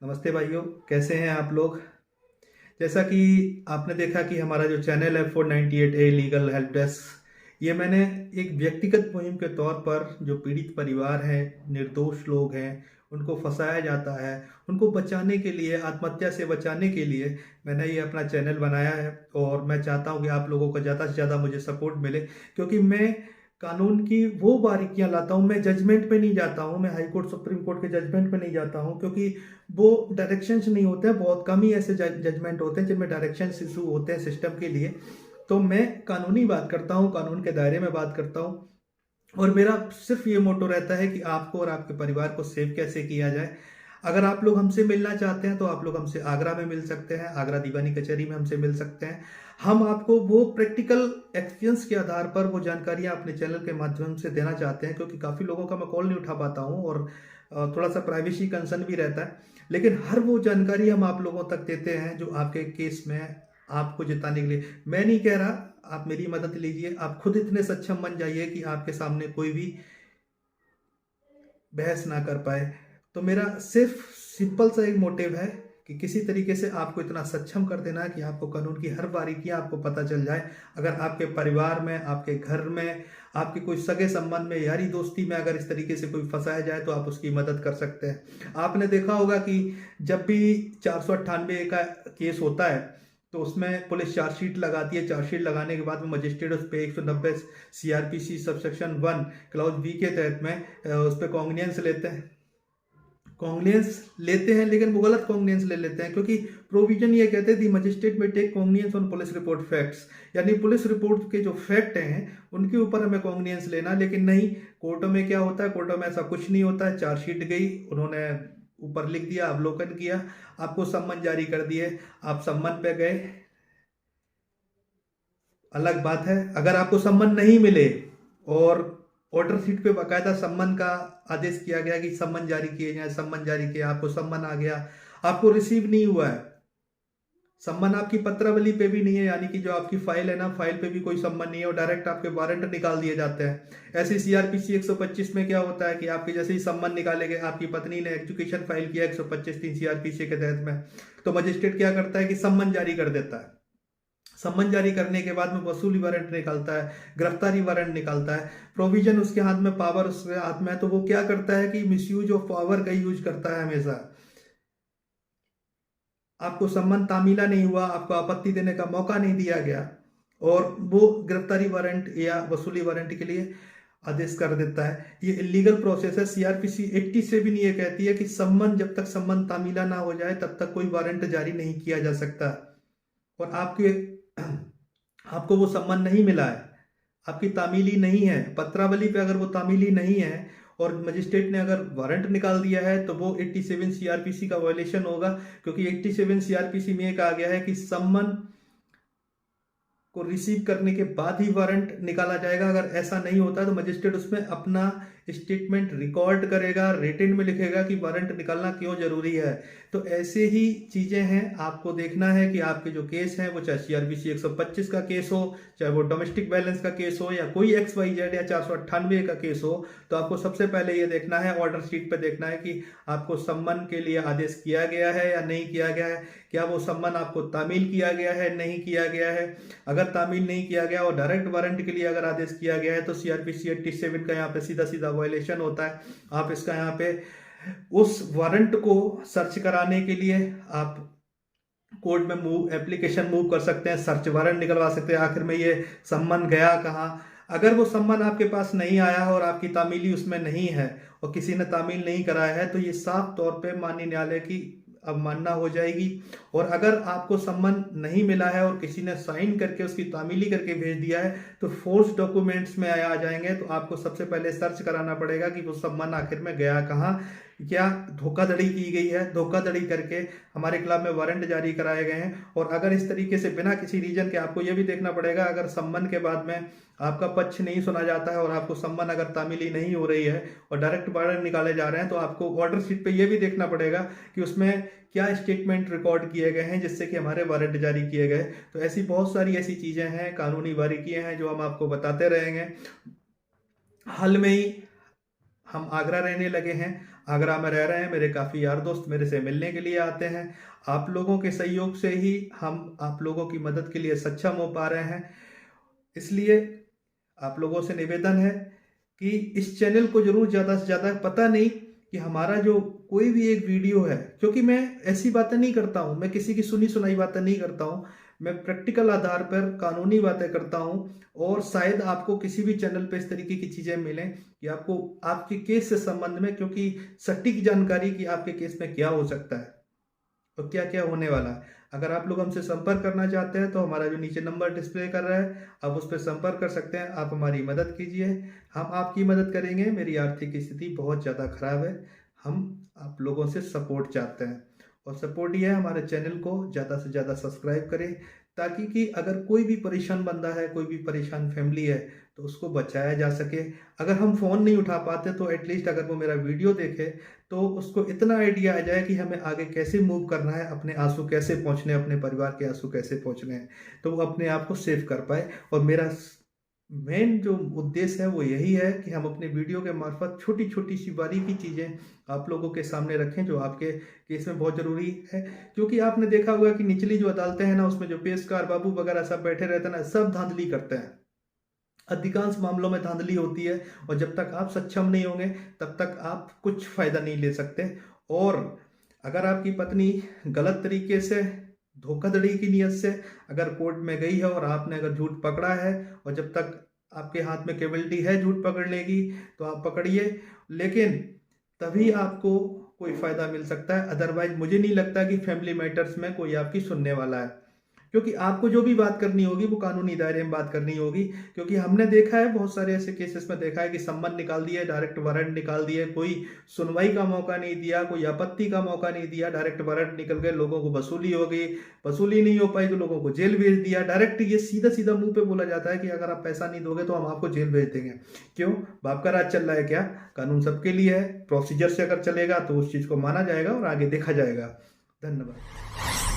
नमस्ते भाइयों, कैसे हैं आप लोग। जैसा कि आपने देखा कि हमारा जो चैनल है 498A लीगल हेल्प डेस्क, ये मैंने एक व्यक्तिगत मुहिम के तौर पर जो पीड़ित परिवार हैं, निर्दोष लोग हैं, उनको फंसाया जाता है, उनको बचाने के लिए, आत्महत्या से बचाने के लिए मैंने ये अपना चैनल बनाया है। और मैं चाहता हूँ कि आप लोगों का ज़्यादा से ज़्यादा मुझे सपोर्ट मिले, क्योंकि मैं कानून की वो बारीकियां लाता हूँ। मैं जजमेंट पे नहीं जाता हूँ, मैं हाई कोर्ट सुप्रीम कोर्ट के जजमेंट पे नहीं जाता हूँ, क्योंकि वो डायरेक्शंस नहीं होते हैं। बहुत कम ही ऐसे जजमेंट होते हैं जिनमें डायरेक्शंस इशू होते हैं सिस्टम के लिए। तो मैं कानूनी बात करता हूँ, कानून के दायरे में बात करता हूँ। और मेरा सिर्फ ये मोटो रहता है कि आपको और आपके परिवार को सेव कैसे किया जाए। अगर आप लोग हमसे मिलना चाहते हैं तो आप लोग हमसे आगरा में मिल सकते हैं, आगरा दीवानी कचहरी में हमसे मिल सकते हैं। हम आपको वो प्रैक्टिकल एक्सपीरियंस के आधार पर वो जानकारियां अपने चैनल के माध्यम से देना चाहते हैं, क्योंकि काफ़ी लोगों का मैं कॉल नहीं उठा पाता हूं और थोड़ा सा प्राइवेसी कंसर्न भी रहता है। लेकिन हर वो जानकारी हम आप लोगों तक देते हैं जो आपके केस में आपको जिताने के लिए। मैं नहीं कह रहा, आप मेरी मदद लीजिए। आप खुद इतने सक्षम बन जाइए कि आपके सामने कोई भी बहस ना कर पाए। तो मेरा सिर्फ सिंपल सा एक मोटिव है कि किसी तरीके से आपको इतना सक्षम कर देना है कि आपको कानून की हर बारीकियां आपको पता चल जाए। अगर आपके परिवार में, आपके घर में, आपके कोई सगे संबंध में, यारी दोस्ती में अगर इस तरीके से कोई फंसाया जाए तो आप उसकी मदद कर सकते हैं। आपने देखा होगा कि जब भी 498 का केस होता है तो उसमें पुलिस चार्जशीट लगाती है। चार्जशीट लगाने के बाद में मजिस्ट्रेट उस पर 190 CRPC सबसेक्शन 1 क्लाउज बी के तहत में उस पर कॉन्ग्नियंस लेते हैं। लेकिन वो गलत कॉन्ग्नियंस ले लेते हैं, क्योंकि प्रोविजन ये कहते हैं the magistrate may take cognizance on police report facts, यानी पुलिस रिपोर्ट के जो फैक्ट हैं उनके ऊपर हमें कॉन्ग्नियंस लेना। लेकिन नहीं, कोर्टों में क्या होता है, कोर्टों में ऐसा कुछ नहीं होता है। चार्जशीट गई, उन्होंने ऊपर लिख दिया, अवलोकन किया, आपको सम्मन जारी कर दिए, आप सम्मन पे गए। अलग बात है अगर आपको सम्मन नहीं मिले और ऑर्डर शीट पे बाकायदा सम्मन का आदेश किया गया कि सम्मन जारी किए जाए, सम्मन जारी किया, आपको सम्मन आ गया, आपको रिसीव नहीं हुआ है, सम्मन आपकी पत्रावली पे भी नहीं है, यानी कि जो आपकी फाइल है ना, फाइल पे भी कोई सम्मन नहीं है और डायरेक्ट आपके वारंट निकाल दिए जाते हैं। ऐसे CRPC 125 में क्या होता है कि आपके जैसे ही सम्मन निकाले गए, आपकी पत्नी ने एजुकेशन फाइल किया 125(3) CRPC के तहत में, तो मजिस्ट्रेट क्या करता है कि सम्मन जारी कर देता है। सम्मन जारी करने के बाद में वसूली वारंट निकालता है, गिरफ्तारी वारंट निकालता है। प्रोविजन उसके हाथ में, पावर उसके हाथ में है, तो वो क्या करता है कि मिसयूज ऑफ पावर का यूज करता है हमेशा। आपको सम्मन तामीला नहीं हुआ, आपको आपत्ति देने का मौका नहीं दिया गया और वो गिरफ्तारी वारंट या वसूली वारंट के लिए आदेश कर देता है। ये इलीगल प्रोसेस है। CRPC 80 से भी नहीं ये कहती है कि सम्मन, जब तक सम्मन तामीला ना हो जाए तब तक कोई वारंट जारी नहीं किया जा सकता। और आपको वो सम्मान नहीं मिला है, आपकी तामीली नहीं है, पत्रावली पे अगर वो तामीली नहीं है और मजिस्ट्रेट ने अगर वारंट निकाल दिया है तो वो 87 CRPC का वायलेशन होगा, क्योंकि 87 CRPC में एक आ गया है कि सम्मन को रिसीव करने के बाद ही वारंट निकाला जाएगा। अगर ऐसा नहीं होता तो मजिस्ट्रेट उसमें अपना स्टेटमेंट रिकॉर्ड करेगा, रिटन में लिखेगा कि वारंट निकालना क्यों जरूरी है। तो ऐसे ही चीजें हैं, आपको देखना है कि आपके जो केस हैं वो चाहे CRPC 125 का केस हो, चाहे वो डोमेस्टिक वायलेंस का केस हो, या कोई XYZ या 498 का केस हो, तो आपको सबसे पहले ये देखना है, ऑर्डर शीट पे देखना है कि आपको सम्मन के लिए आदेश किया गया है या नहीं किया गया है। क्या वो सम्मन आपको तामील किया गया है, नहीं किया गया है। अगर तामील नहीं किया गया और डायरेक्ट वारंट के लिए अगर आदेश किया गया है तो CRPC 87 का यहाँ पे सीधा सीधा वायलेशन होता है। आप इसका यहाँ पे उस वारंट को सर्च कराने के लिए आप कोर्ट में मूव एप्लीकेशन मूव कर सकते हैं, सर्च वारंट निकलवा सकते हैं। आखिर में ये सम्मन गया कहाँ। अगर वो सम्मन आपके पास नहीं आया है और आपकी तामीली उसमें नहीं है और किसी ने तामील नहीं कराया है, तो ये साफ तौर पे माननीय न्यायालय की अवमानना हो जाएगी। और अगर आपको सम्मन नहीं मिला है और किसी ने साइन करके उसकी तामीली करके भेज दिया है तो फोर्स डॉक्यूमेंट्स में आ जाएंगे। तो आपको सबसे पहले सर्च कराना पड़ेगा कि वो सम्मन आखिर में गया कहाँ, क्या धोखाधड़ी की गई है, धोखाधड़ी करके हमारे खिलाफ में वारंट जारी कराए गए हैं। और अगर इस तरीके से बिना किसी रीजन के, आपको यह भी देखना पड़ेगा, अगर सम्मन के बाद में आपका पक्ष नहीं सुना जाता है और आपको सम्मन अगर तामीली नहीं हो रही है और डायरेक्ट वारंट निकाले जा रहे हैं, तो आपको ऑर्डर शीट पे यह भी देखना पड़ेगा कि उसमें क्या स्टेटमेंट रिकॉर्ड किए गए हैं जिससे कि हमारे वारंट जारी किए गए। तो ऐसी बहुत सारी ऐसी चीजें हैं, कानूनी बारीकियां हैं जो हम आपको बताते रहेंगे। हाल में ही हम आगरा रहने लगे हैं। आगरा में रह रहे हैं, मेरे काफ़ी यार दोस्त मेरे से मिलने के लिए आते हैं। आप लोगों के सहयोग से ही हम आप लोगों की मदद के लिए सक्षम हो पा रहे हैं। इसलिए आप लोगों से निवेदन है कि इस चैनल को ज़रूर ज़्यादा से ज़्यादा, पता नहीं कि हमारा जो कोई भी एक वीडियो है, क्योंकि मैं ऐसी बातें नहीं करता हूँ, मैं किसी की सुनी सुनाई बातें नहीं करता हूँ, मैं प्रैक्टिकल आधार पर कानूनी बातें करता हूँ। और शायद आपको किसी भी चैनल पे इस तरीके की चीज़ें मिलें कि आपको आपके केस से संबंध में, क्योंकि सटीक जानकारी कि आपके केस में क्या हो सकता है और क्या क्या होने वाला है। अगर आप लोग हमसे संपर्क करना चाहते हैं तो हमारा जो नीचे नंबर डिस्प्ले कर रहा है, आप उस पर संपर्क कर सकते हैं। आप हमारी मदद कीजिए, हम आपकी मदद करेंगे। मेरी आर्थिक स्थिति बहुत ज़्यादा खराब है, हम आप लोगों से सपोर्ट चाहते हैं, और सपोर्ट ये है हमारे चैनल को ज़्यादा से ज़्यादा सब्सक्राइब करें, ताकि कि अगर कोई भी परेशान बंदा है, कोई भी परेशान फैमिली है, तो उसको बचाया जा सके। अगर हम फ़ोन नहीं उठा पाते तो एटलीस्ट अगर वो मेरा वीडियो देखे तो उसको इतना आइडिया आ जाए कि हमें आगे कैसे मूव करना है, अपने आंसू कैसे पहुंचने हैं, अपने परिवार के आंसू कैसे पहुंचने हैं, तो वो अपने आप को सेव कर पाए। और मेरा मेन जो उद्देश्य है वो यही है कि हम अपने वीडियो के मार्फत छोटी छोटी सी बारीकी चीज़ें आप लोगों के सामने रखें जो आपके केस में बहुत ज़रूरी है। क्योंकि आपने देखा होगा कि निचली जो अदालतें हैं ना, उसमें जो पेशकार बाबू वगैरह सब बैठे रहते हैं ना, सब धांधली करते हैं। अधिकांश मामलों में धांधली होती है, और जब तक आप सक्षम नहीं होंगे तब तक आप कुछ फ़ायदा नहीं ले सकते। और अगर आपकी पत्नी गलत तरीके से, धोखाधड़ी की नीयत से अगर कोर्ट में गई है और आपने अगर झूठ पकड़ा है, और जब तक आपके हाथ में कैपेबिलिटी है झूठ पकड़ने की तो आप पकड़िए, लेकिन तभी आपको कोई फ़ायदा मिल सकता है। अदरवाइज मुझे नहीं लगता कि फैमिली मैटर्स में कोई आपकी सुनने वाला है, क्योंकि आपको जो भी बात करनी होगी वो कानूनी दायरे में बात करनी होगी। क्योंकि हमने देखा है बहुत सारे ऐसे केसेस में देखा है कि सम्मन निकाल दिए, डायरेक्ट वारंट निकाल दिए, कोई सुनवाई का मौका नहीं दिया, कोई आपत्ति का मौका नहीं दिया, डायरेक्ट वारंट निकल गए, लोगों को वसूली हो गई, वसूली नहीं हो पाई तो लोगों को जेल भेज दिया। डायरेक्ट ये सीधा सीधा मुंह पे बोला जाता है कि अगर आप पैसा नहीं दोगे तो हम आपको जेल भेज देंगे। क्यों? बाप का राज चल रहा है क्या? कानून सबके लिए है, प्रोसीजर से अगर चलेगा तो उस चीज़ को माना जाएगा और आगे देखा जाएगा। धन्यवाद।